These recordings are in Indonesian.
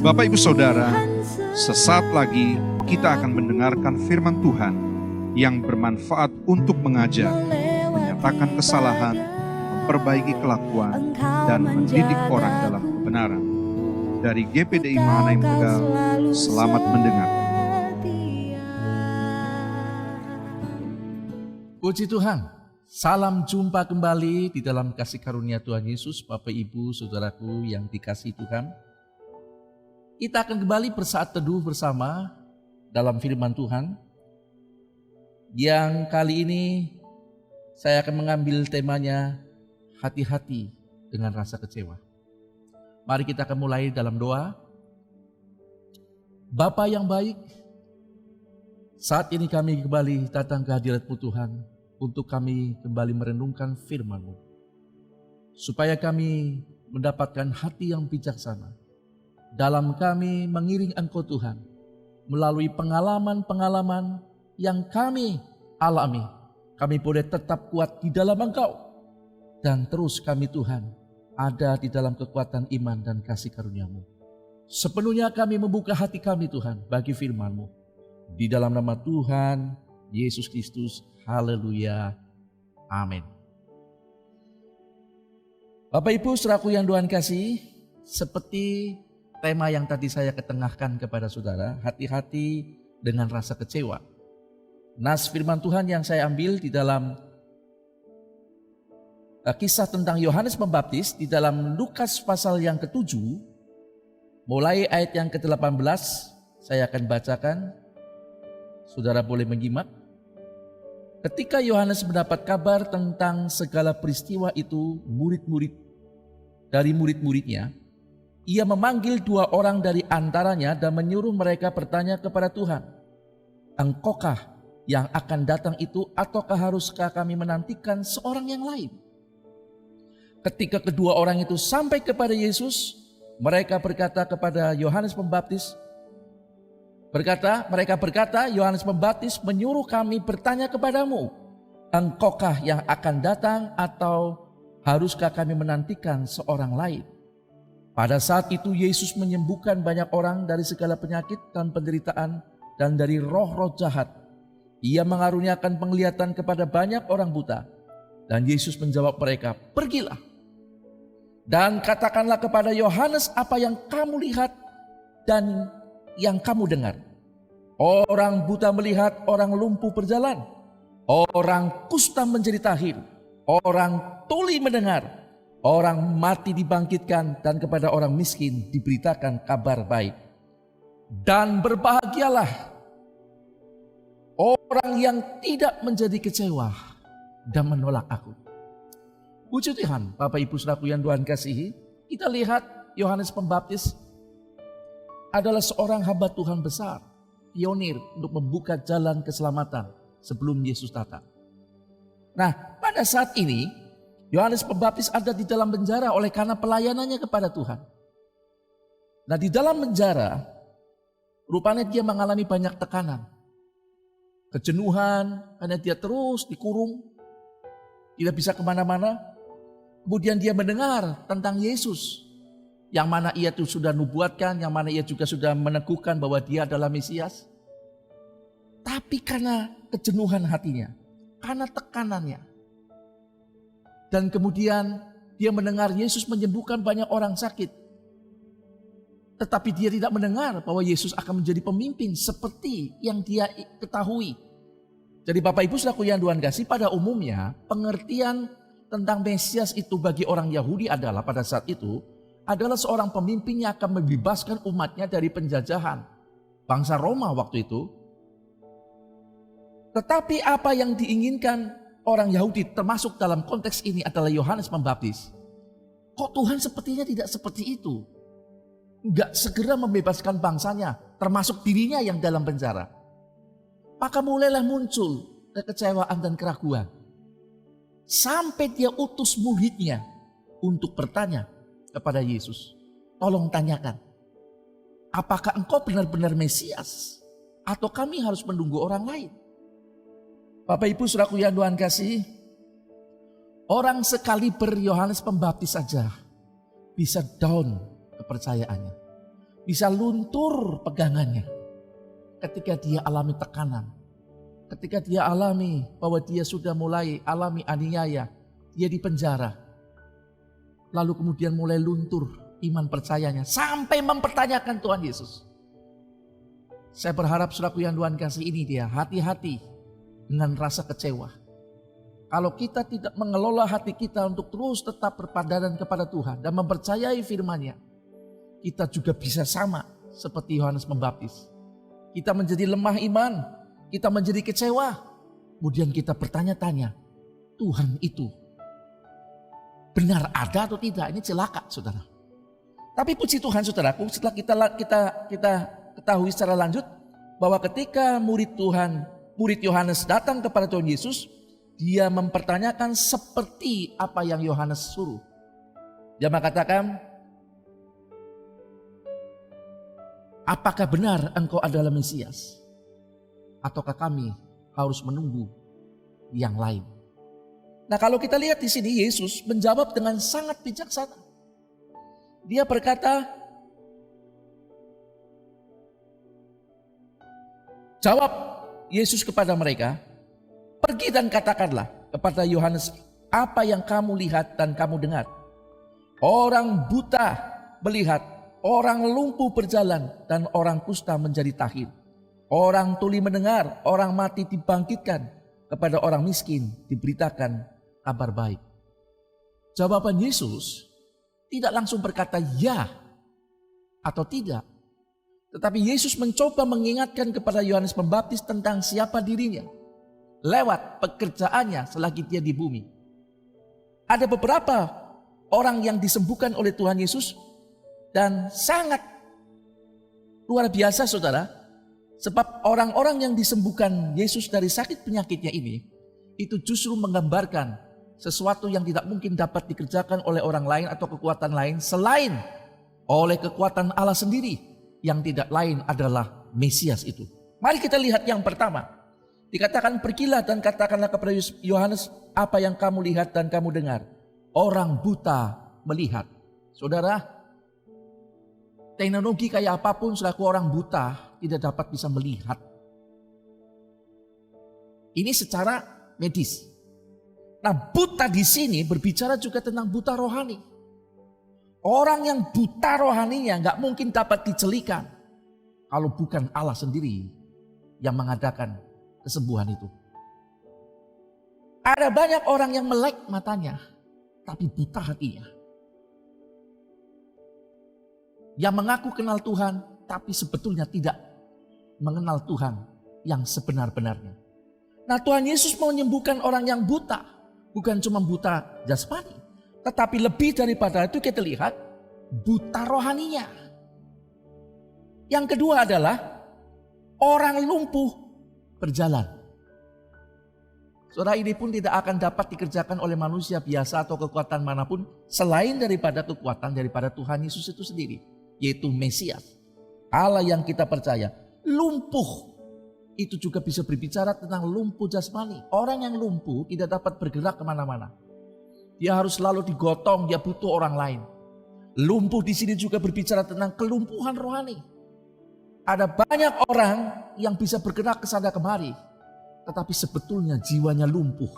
Bapak Ibu Saudara, sesaat lagi kita akan mendengarkan firman Tuhan yang bermanfaat untuk mengajar, menyatakan kesalahan, memperbaiki kelakuan, dan mendidik orang dalam kebenaran. Dari GPDI Mahanaim Tegal, selamat mendengar. Puji Tuhan, salam jumpa kembali di dalam kasih karunia Tuhan Yesus, Bapak Ibu Saudaraku yang dikasihi Tuhan. Kita akan kembali bersaat teduh bersama dalam firman Tuhan. Yang kali ini saya akan mengambil temanya hati-hati dengan rasa kecewa. Mari kita akan mulai dalam doa. Bapa yang baik, saat ini kami kembali datang ke hadirat-Mu Tuhan untuk kami kembali merenungkan firman-Mu, supaya kami mendapatkan hati yang bijaksana dalam kami mengiring Engkau Tuhan, melalui pengalaman-pengalaman yang kami alami. Kami boleh tetap kuat di dalam Engkau, dan terus kami Tuhan ada di dalam kekuatan iman dan kasih karunia-Mu. Sepenuhnya kami membuka hati kami Tuhan bagi firman-Mu. Di dalam nama Tuhan Yesus Kristus, haleluya, amin. Bapak Ibu saudaraku yang Tuhan kasih, seperti tema yang tadi saya ketengahkan kepada saudara, hati-hati dengan rasa kecewa. Nas firman Tuhan yang saya ambil di dalam kisah tentang Yohanes Pembaptis di dalam Lukas pasal yang ke-7, mulai ayat yang ke-18, saya akan bacakan. Saudara boleh menyimak. Ketika Yohanes mendapat kabar tentang segala peristiwa itu, murid-muridnya, ia memanggil 2 orang dari antaranya dan menyuruh mereka bertanya kepada Tuhan, "Engkaukah yang akan datang itu, ataukah haruskah kami menantikan seorang yang lain?" Ketika kedua orang itu sampai kepada Yesus, mereka berkata kepada Yohanes Pembaptis, Yohanes Pembaptis menyuruh kami bertanya kepadamu, "Engkaukah yang akan datang, atau haruskah kami menantikan seorang lain?" Pada saat itu Yesus menyembuhkan banyak orang dari segala penyakit dan penderitaan dan dari roh-roh jahat. Ia mengaruniakan penglihatan kepada banyak orang buta. Dan Yesus menjawab mereka, "Pergilah dan katakanlah kepada Yohanes apa yang kamu lihat dan yang kamu dengar. Orang buta melihat, orang lumpuh berjalan, orang kusta menjadi tahir, orang tuli mendengar, orang mati dibangkitkan, dan kepada orang miskin diberitakan kabar baik. Dan berbahagialah orang yang tidak menjadi kecewa dan menolak aku." Puji Tuhan, Bapak Ibu saudaraku yang Tuhan kasihi, kita lihat Yohanes Pembaptis adalah seorang hamba Tuhan besar, pionir untuk membuka jalan keselamatan sebelum Yesus datang. Nah, pada saat ini Yohanes Pembaptis ada di dalam penjara oleh karena pelayanannya kepada Tuhan. Nah, di dalam penjara rupanya dia mengalami banyak tekanan, kejenuhan karena dia terus dikurung, tidak bisa kemana-mana. Kemudian dia mendengar tentang Yesus, yang mana ia tuh sudah nubuatkan, yang mana ia juga sudah meneguhkan bahwa dia adalah Mesias. Tapi karena kejenuhan hatinya, karena tekanannya, dan kemudian dia mendengar Yesus menyembuhkan banyak orang sakit, tetapi dia tidak mendengar bahwa Yesus akan menjadi pemimpin seperti yang dia ketahui. Jadi Bapak Ibu saudaraku yang Tuhan kasih, pada umumnya pengertian tentang Mesias itu bagi orang Yahudi adalah pada saat itu adalah seorang pemimpin yang akan membebaskan umatnya dari penjajahan bangsa Roma waktu itu. Tetapi apa yang diinginkan orang Yahudi termasuk dalam konteks ini adalah Yohanes Pembaptis. Kok Tuhan sepertinya tidak seperti itu? Enggak segera membebaskan bangsanya, termasuk dirinya yang dalam penjara. Maka mulailah muncul kekecewaan dan keraguan. Sampai dia utus muridnya untuk bertanya kepada Yesus, "Tolong tanyakan, apakah engkau benar-benar Mesias, atau kami harus menunggu orang lain?" Bapak Ibu saudaraku yang Tuhan kasih, orang sekaliber Yohanes Pembaptis saja bisa down kepercayaannya. bisa luntur pegangannya ketika dia alami tekanan. Ketika dia alami bahwa dia sudah mulai alami aniaya, dia dipenjara. Lalu kemudian mulai luntur iman percayanya sampai mempertanyakan Tuhan Yesus. Saya berharap saudaraku yang Tuhan kasih ini dia hati-hati dengan rasa kecewa. Kalau kita tidak mengelola hati kita untuk terus tetap berpandangan kepada Tuhan dan mempercayai firman-Nya, kita juga bisa sama seperti Yohanes Pembaptis. Kita menjadi lemah iman, kita menjadi kecewa, kemudian kita bertanya-tanya, Tuhan itu benar ada atau tidak? Ini celaka, saudara. Tapi puji Tuhan, saudaraku, setelah kita ketahui secara lanjut bahwa ketika murid Yohanes datang kepada Tuhan Yesus, dia mempertanyakan seperti apa yang Yohanes suruh. Dia mengatakan, apakah benar engkau adalah Mesias? Ataukah kami harus menunggu yang lain? Nah, kalau kita lihat di sini, Yesus menjawab dengan sangat bijaksana. Dia berkata, jawab Yesus kepada mereka, pergi dan katakanlah kepada Yohanes apa yang kamu lihat dan kamu dengar. Orang buta melihat, orang lumpuh berjalan, dan orang kusta menjadi tahir. Orang tuli mendengar, orang mati dibangkitkan, kepada orang miskin diberitakan kabar baik. Jawaban Yesus tidak langsung berkata ya atau tidak. Tetapi Yesus mencoba mengingatkan kepada Yohanes Pembaptis tentang siapa dirinya lewat pekerjaannya selagi dia di bumi. Ada beberapa orang yang disembuhkan oleh Tuhan Yesus dan sangat luar biasa, saudara. Sebab orang-orang yang disembuhkan Yesus dari sakit penyakitnya ini, itu justru menggambarkan sesuatu yang tidak mungkin dapat dikerjakan oleh orang lain atau kekuatan lain selain oleh kekuatan Allah sendiri, yang tidak lain adalah Mesias itu. Mari kita lihat yang pertama. Dikatakan, pergilah dan katakanlah kepada Yohanes apa yang kamu lihat dan kamu dengar. Orang buta melihat. Saudara, teknologi kayak apapun selaku orang buta tidak dapat bisa melihat. Ini secara medis. Nah, buta di sini berbicara juga tentang buta rohani. Orang yang buta rohaninya nggak mungkin dapat dicelikan kalau bukan Allah sendiri yang mengadakan kesembuhan itu. Ada banyak orang yang melek matanya, tapi buta hatinya. Yang mengaku kenal Tuhan, tapi sebetulnya tidak mengenal Tuhan yang sebenar-benarnya. Nah, Tuhan Yesus mau menyembuhkan orang yang buta, bukan cuma buta jasmani, tetapi lebih daripada itu kita lihat buta rohaninya. Yang kedua adalah orang lumpuh berjalan. Saudara, ini pun tidak akan dapat dikerjakan oleh manusia biasa atau kekuatan manapun selain daripada kekuatan daripada Tuhan Yesus itu sendiri, yaitu Mesias, Allah yang kita percaya. Lumpuh itu juga bisa berbicara tentang lumpuh jasmani. Orang yang lumpuh tidak dapat bergerak kemana-mana. Dia harus selalu digotong, dia butuh orang lain. Lumpuh di sini juga berbicara tentang kelumpuhan rohani. Ada banyak orang yang bisa bergerak ke sana kemari, tetapi sebetulnya jiwanya lumpuh.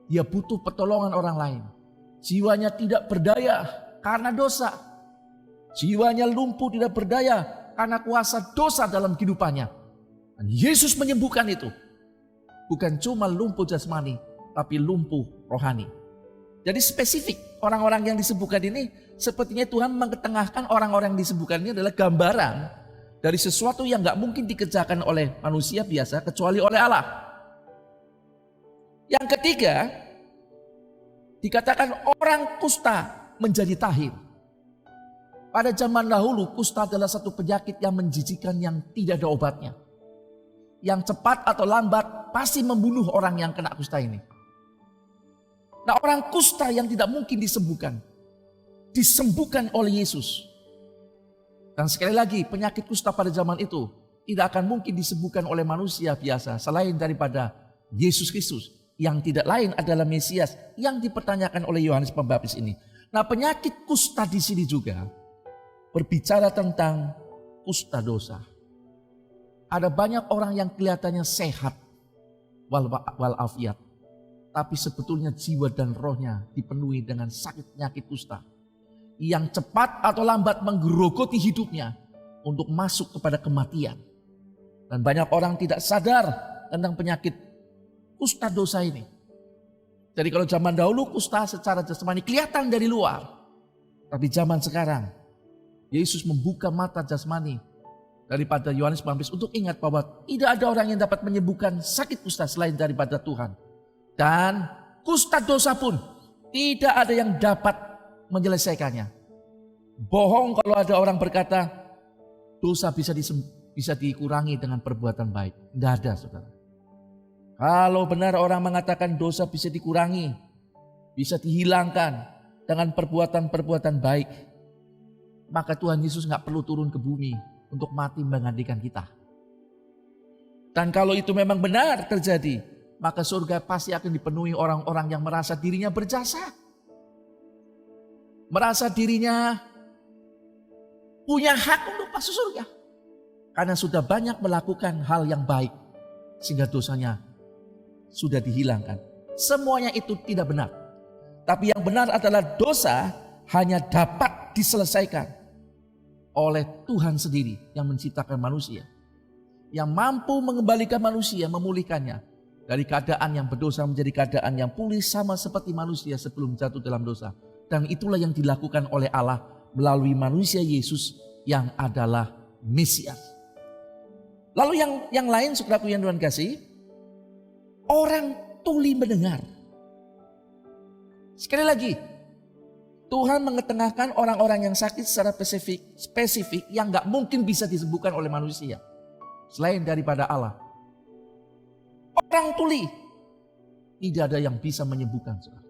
Dia butuh pertolongan orang lain. Jiwanya tidak berdaya karena dosa. Jiwanya lumpuh tidak berdaya karena kuasa dosa dalam kehidupannya. Dan Yesus menyembuhkan itu. Bukan cuma lumpuh jasmani, tapi lumpuh rohani. Jadi spesifik orang-orang yang disembuhkan ini, sepertinya Tuhan mengetengahkan orang-orang yang disembuhkan ini adalah gambaran dari sesuatu yang gak mungkin dikerjakan oleh manusia biasa kecuali oleh Allah. Yang ketiga, dikatakan orang kusta menjadi tahir. Pada zaman dahulu, kusta adalah satu penyakit yang menjijikan yang tidak ada obatnya. Yang cepat atau lambat pasti membunuh orang yang kena kusta ini. Nah, orang kusta yang tidak mungkin disembuhkan oleh Yesus. Dan sekali lagi, penyakit kusta pada zaman itu tidak akan mungkin disembuhkan oleh manusia biasa selain daripada Yesus Kristus, yang tidak lain adalah Mesias yang dipertanyakan oleh Yohanes Pembaptis ini. Nah, penyakit kusta di sini juga berbicara tentang kusta dosa. Ada banyak orang yang kelihatannya sehat walafiat, tapi sebetulnya jiwa dan rohnya dipenuhi dengan sakit penyakit kusta yang cepat atau lambat menggerogoti hidupnya untuk masuk kepada kematian. Dan banyak orang tidak sadar tentang penyakit kusta dosa ini. Jadi kalau zaman dahulu kusta secara jasmani kelihatan dari luar, tapi zaman sekarang Yesus membuka mata jasmani daripada Yohanes Pembaptis untuk ingat bahwa tidak ada orang yang dapat menyembuhkan sakit kusta selain daripada Tuhan. Dan kusta dosa pun tidak ada yang dapat menyelesaikannya. Bohong kalau ada orang berkata dosa bisa dikurangi dengan perbuatan baik. Tidak ada, saudara. Kalau benar orang mengatakan dosa bisa dikurangi, bisa dihilangkan dengan perbuatan-perbuatan baik, maka Tuhan Yesus nggak perlu turun ke bumi untuk mati menggantikan kita. Dan kalau itu memang benar terjadi, maka surga pasti akan dipenuhi orang-orang yang merasa dirinya berjasa. Merasa dirinya punya hak untuk masuk surga. Karena sudah banyak melakukan hal yang baik, sehingga dosanya sudah dihilangkan. Semuanya itu tidak benar. Tapi yang benar adalah dosa hanya dapat diselesaikan oleh Tuhan sendiri yang menciptakan manusia. Yang mampu mengembalikan manusia, memulihkannya dari keadaan yang berdosa menjadi keadaan yang pulih sama seperti manusia sebelum jatuh dalam dosa. Dan itulah yang dilakukan oleh Allah melalui manusia Yesus yang adalah Mesias. Lalu yang lain, saudaraku yang Tuhan kasih, orang tuli mendengar. Sekali lagi, Tuhan mengetengahkan orang-orang yang sakit secara spesifik yang gak mungkin bisa disembuhkan oleh manusia selain daripada Allah. Orang tuli tidak ada yang bisa menyembuhkan, saudara.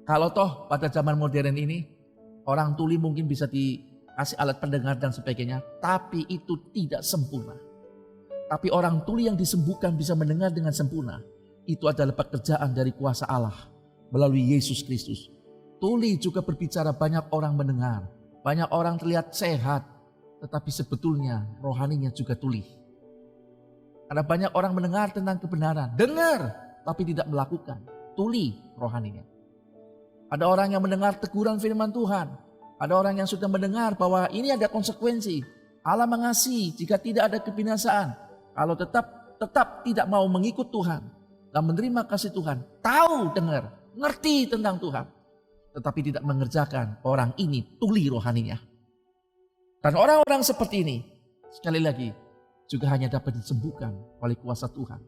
Kalau toh pada zaman modern ini orang tuli mungkin bisa dikasih alat pendengar dan sebagainya, tapi itu tidak sempurna. Tapi orang tuli yang disembuhkan bisa mendengar dengan sempurna. Itu adalah pekerjaan dari kuasa Allah melalui Yesus Kristus. Tuli juga berbicara, banyak orang mendengar. Banyak orang terlihat sehat, tetapi sebetulnya rohaninya juga tuli. Ada banyak orang mendengar tentang kebenaran. Dengar, tapi tidak melakukan. Tuli rohaninya. Ada orang yang mendengar teguran firman Tuhan. Ada orang yang sudah mendengar bahwa ini ada konsekuensi. Allah mengasihi jika tidak ada kebinasaan. Kalau tetap tidak mau mengikut Tuhan dan menerima kasih Tuhan, tahu, dengar, ngerti tentang Tuhan, tetapi tidak mengerjakan, orang ini tuli rohaninya. Dan orang-orang seperti ini, sekali lagi, juga hanya dapat disembuhkan oleh kuasa Tuhan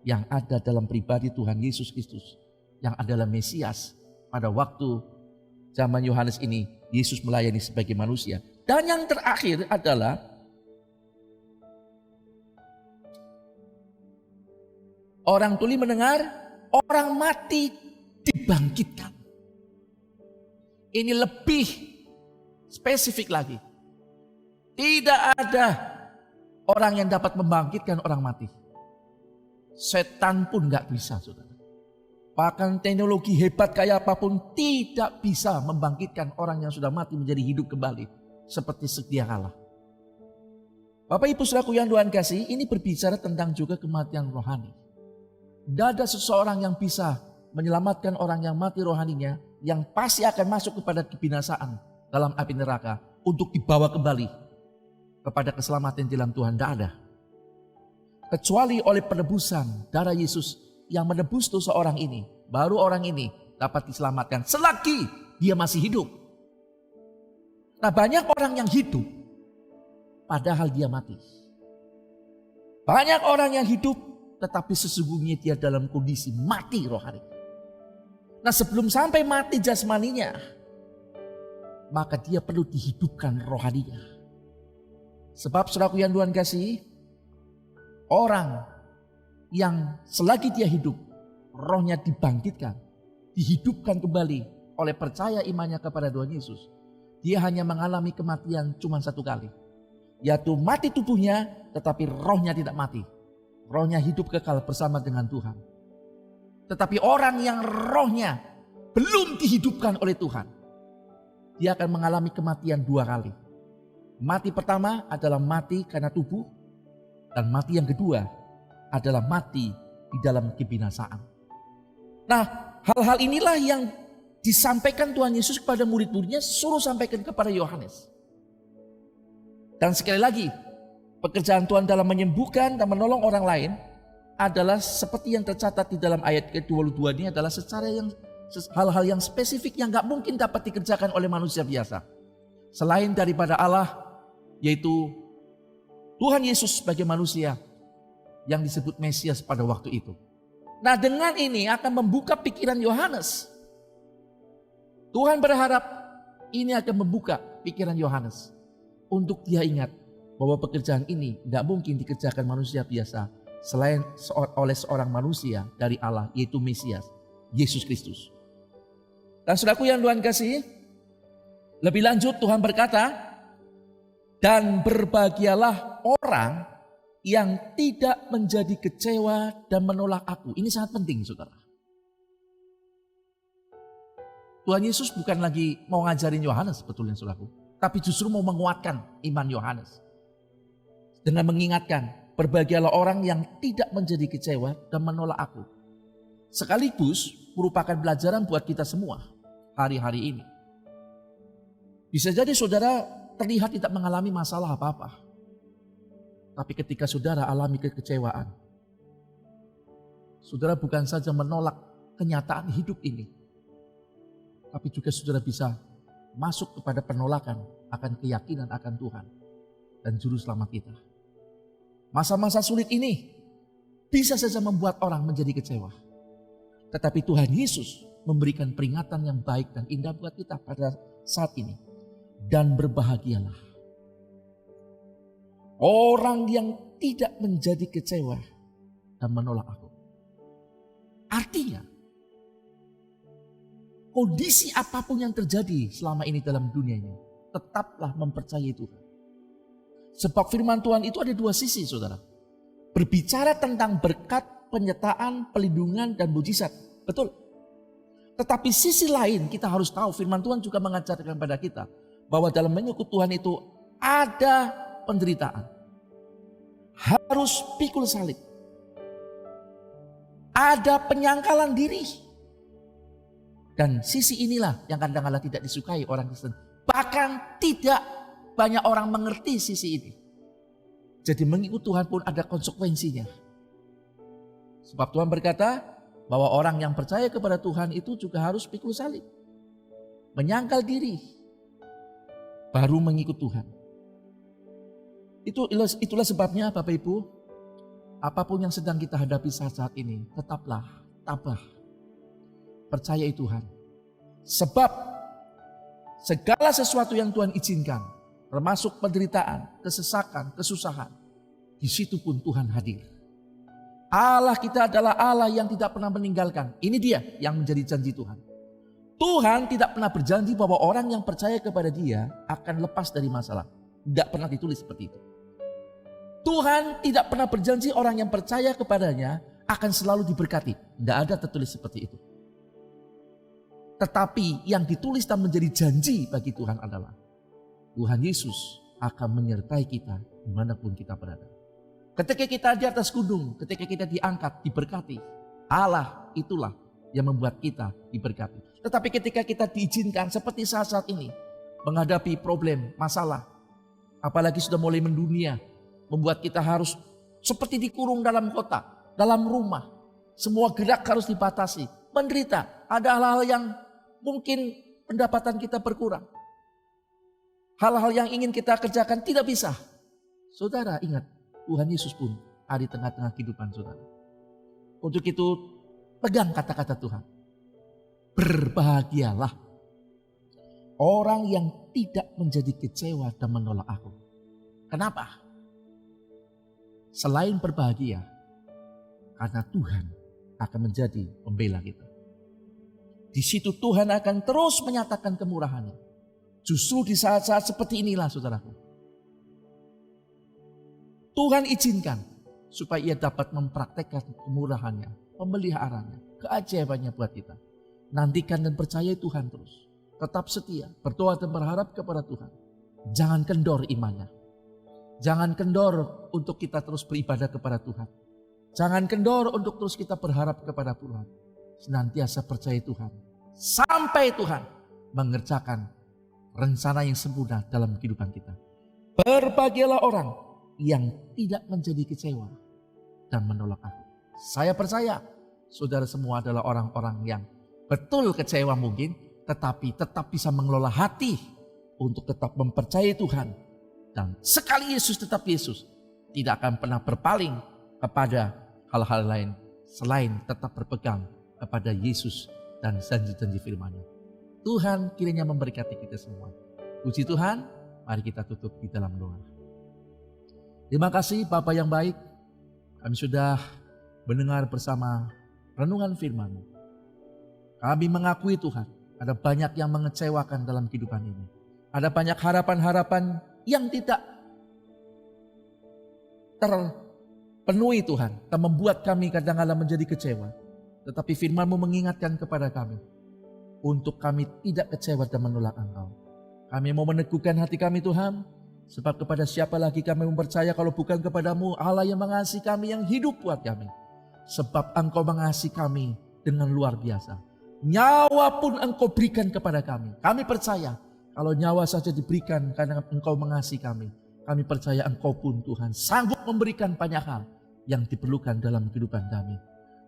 yang ada dalam pribadi Tuhan Yesus Kristus, yang adalah Mesias. Pada waktu zaman Yohanes ini, Yesus melayani sebagai manusia. Dan yang terakhir adalah orang tuli mendengar, orang mati dibangkitkan. Ini lebih spesifik lagi. Tidak ada orang yang dapat membangkitkan orang mati. Setan pun gak bisa, saudara. Bahkan teknologi hebat kayak apapun tidak bisa membangkitkan orang yang sudah mati menjadi hidup kembali. Seperti sedia kala. Bapak Ibu saudaraku yang Tuhan kasih, ini berbicara tentang juga kematian rohani. Tidak ada seseorang yang bisa menyelamatkan orang yang mati rohaninya, yang pasti akan masuk kepada kebinasaan dalam api neraka untuk dibawa kembali kepada keselamatan dalam Tuhan. Tidak ada. Kecuali oleh penebusan darah Yesus yang menebus dosa orang ini, baru orang ini dapat diselamatkan selagi dia masih hidup. Nah, banyak orang yang hidup padahal dia mati. Banyak orang yang hidup tetapi sesungguhnya dia dalam kondisi mati rohani. Nah, sebelum sampai mati jasmaninya, maka dia perlu dihidupkan rohaninya. Sebab saudaraku yang Tuhan kasih, orang yang selagi dia hidup, rohnya dibangkitkan, dihidupkan kembali oleh percaya imannya kepada Tuhan Yesus. Dia hanya mengalami kematian cuma satu kali, yaitu mati tubuhnya tetapi rohnya tidak mati. Rohnya hidup kekal bersama dengan Tuhan. Tetapi orang yang rohnya belum dihidupkan oleh Tuhan, dia akan mengalami kematian 2 kali. Mati pertama adalah mati karena tubuh, dan mati yang kedua adalah mati di dalam kebinasaan. Nah, hal-hal inilah yang disampaikan Tuhan Yesus kepada murid-muridnya, suruh sampaikan kepada Yohanes. Dan sekali lagi, pekerjaan Tuhan dalam menyembuhkan dan menolong orang lain adalah seperti yang tercatat di dalam ayat ke-22 ini, adalah secara yang hal-hal yang spesifik yang gak mungkin dapat dikerjakan oleh manusia biasa. Selain daripada Allah, yaitu Tuhan Yesus sebagai manusia yang disebut Mesias pada waktu itu. Nah, dengan ini akan membuka pikiran Yohanes. Tuhan berharap ini akan membuka pikiran Yohanes untuk dia ingat bahwa pekerjaan ini tidak mungkin dikerjakan manusia biasa selain oleh seorang manusia dari Allah, yaitu Mesias, Yesus Kristus. Dan saudaraku yang Tuhan kasih, lebih lanjut Tuhan berkata, dan berbahagialah orang yang tidak menjadi kecewa dan menolak aku. Ini sangat penting, saudara. Tuhan Yesus bukan lagi mau ngajarin Yohanes, betulnya saudaraku, tapi justru mau menguatkan iman Yohanes dengan mengingatkan, berbahagialah orang yang tidak menjadi kecewa dan menolak aku. Sekaligus merupakan pelajaran buat kita semua hari-hari ini. Bisa jadi saudara terlihat tidak mengalami masalah apa-apa, tapi ketika saudara alami kekecewaan, saudara bukan saja menolak kenyataan hidup ini, tapi juga saudara bisa masuk kepada penolakan akan keyakinan akan Tuhan dan Juru Selamat kita. Masa-masa sulit ini bisa saja membuat orang menjadi kecewa. Tetapi Tuhan Yesus memberikan peringatan yang baik dan indah buat kita pada saat ini. Dan berbahagialah orang yang tidak menjadi kecewa dan menolak aku. Artinya, kondisi apapun yang terjadi selama ini dalam dunia ini, tetaplah mempercayai Tuhan. Sebab firman Tuhan itu ada 2 sisi, saudara. Berbicara tentang berkat, penyertaan, pelindungan, dan mujizat. Betul. Tetapi sisi lain kita harus tahu, firman Tuhan juga mengajarkan kepada kita bahwa dalam mengikut Tuhan itu ada penderitaan. Harus pikul salib. Ada penyangkalan diri. Dan sisi inilah yang kadang-kadang tidak disukai orang Kristen. Bahkan tidak banyak orang mengerti sisi ini. Jadi mengikut Tuhan pun ada konsekuensinya. Sebab Tuhan berkata bahwa orang yang percaya kepada Tuhan itu juga harus pikul salib. Menyangkal diri. Baru mengikut Tuhan. Itulah sebabnya Bapak Ibu, apapun yang sedang kita hadapi saat-saat ini, tetaplah tabah. Percayai Tuhan. Sebab segala sesuatu yang Tuhan izinkan, termasuk penderitaan, kesesakan, kesusahan, di situ pun Tuhan hadir. Allah kita adalah Allah yang tidak pernah meninggalkan. Ini dia yang menjadi janji Tuhan. Tuhan tidak pernah berjanji bahwa orang yang percaya kepada Dia akan lepas dari masalah. Tidak pernah ditulis seperti itu. Tuhan tidak pernah berjanji orang yang percaya kepadanya akan selalu diberkati. Tidak ada tertulis seperti itu. Tetapi yang ditulis dan menjadi janji bagi Tuhan adalah Tuhan Yesus akan menyertai kita dimanapun kita berada. Ketika kita di atas gunung, ketika kita diangkat, diberkati, Allah itulah yang membuat kita diberkati. Tetapi ketika kita diizinkan seperti saat-saat ini, menghadapi problem, masalah, apalagi sudah mulai mendunia, membuat kita harus seperti dikurung dalam kota, dalam rumah. Semua gerak harus dibatasi, menderita. Ada hal-hal yang mungkin pendapatan kita berkurang. Hal-hal yang ingin kita kerjakan tidak bisa. Saudara ingat, Tuhan Yesus pun ada di tengah-tengah kehidupan saudara. Untuk itu, pegang kata-kata Tuhan. Berbahagialah orang yang tidak menjadi kecewa dan menolak aku. Kenapa? Selain berbahagia, karena Tuhan akan menjadi pembela kita. Di situ Tuhan akan terus menyatakan kemurahan-Nya. Justru di saat-saat seperti inilah saudaraku, Tuhan izinkan supaya Ia dapat mempraktekkan kemurahan-Nya, pemeliharaannya, keajaibannya buat kita. Nantikan dan percayai Tuhan terus. tetap setia, berdoa dan berharap kepada Tuhan. Jangan kendor imannya. Jangan kendor untuk kita terus beribadah kepada Tuhan. Jangan kendor untuk terus kita berharap kepada Tuhan. Senantiasa percaya Tuhan. Sampai Tuhan mengerjakan rencana yang sempurna dalam kehidupan kita. Berbahagialah orang yang tidak menjadi kecewa dan menolak aku. Saya percaya saudara semua adalah orang-orang yang betul kecewa mungkin, tetapi tetap bisa mengelola hati untuk tetap mempercayai Tuhan. Dan sekali Yesus tetap Yesus, tidak akan pernah berpaling kepada hal-hal lain selain tetap berpegang kepada Yesus dan janji-janji firman-Nya. Tuhan kiranya memberkati kita semua. Puji Tuhan, mari kita tutup di dalam doa. Terima kasih Bapa yang baik, kami sudah mendengar bersama renungan firman-Mu. Kami mengakui Tuhan, ada banyak yang mengecewakan dalam kehidupan ini. Ada banyak harapan-harapan yang tidak terpenuhi Tuhan, dan membuat kami kadang-kadang menjadi kecewa. Tetapi firman-Mu mengingatkan kepada kami, untuk kami tidak kecewa dan menolak Engkau. Kami mau meneguhkan hati kami Tuhan, sebab kepada siapa lagi kami mempercaya kalau bukan kepadamu, Allah yang mengasihi kami, yang hidup buat kami. Sebab Engkau mengasihi kami dengan luar biasa. Nyawa pun Engkau berikan kepada kami. Kami percaya kalau nyawa saja diberikan karena Engkau mengasihi kami. Kami percaya Engkau pun Tuhan sanggup memberikan banyak hal yang diperlukan dalam kehidupan kami.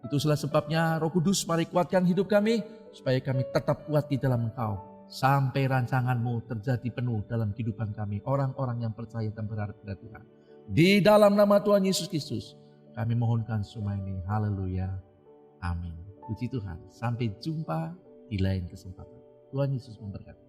Itulah sebabnya Roh Kudus mari kuatkan hidup kami supaya kami tetap kuat di dalam Engkau. Sampai rancangan-Mu terjadi penuh dalam kehidupan kami, orang-orang yang percaya dan berharap kepada Tuhan. Di dalam nama Tuhan Yesus Kristus, kami mohonkan semua ini. Haleluya. Amin. Puji Tuhan. Sampai jumpa di lain kesempatan. Tuhan Yesus memberkati.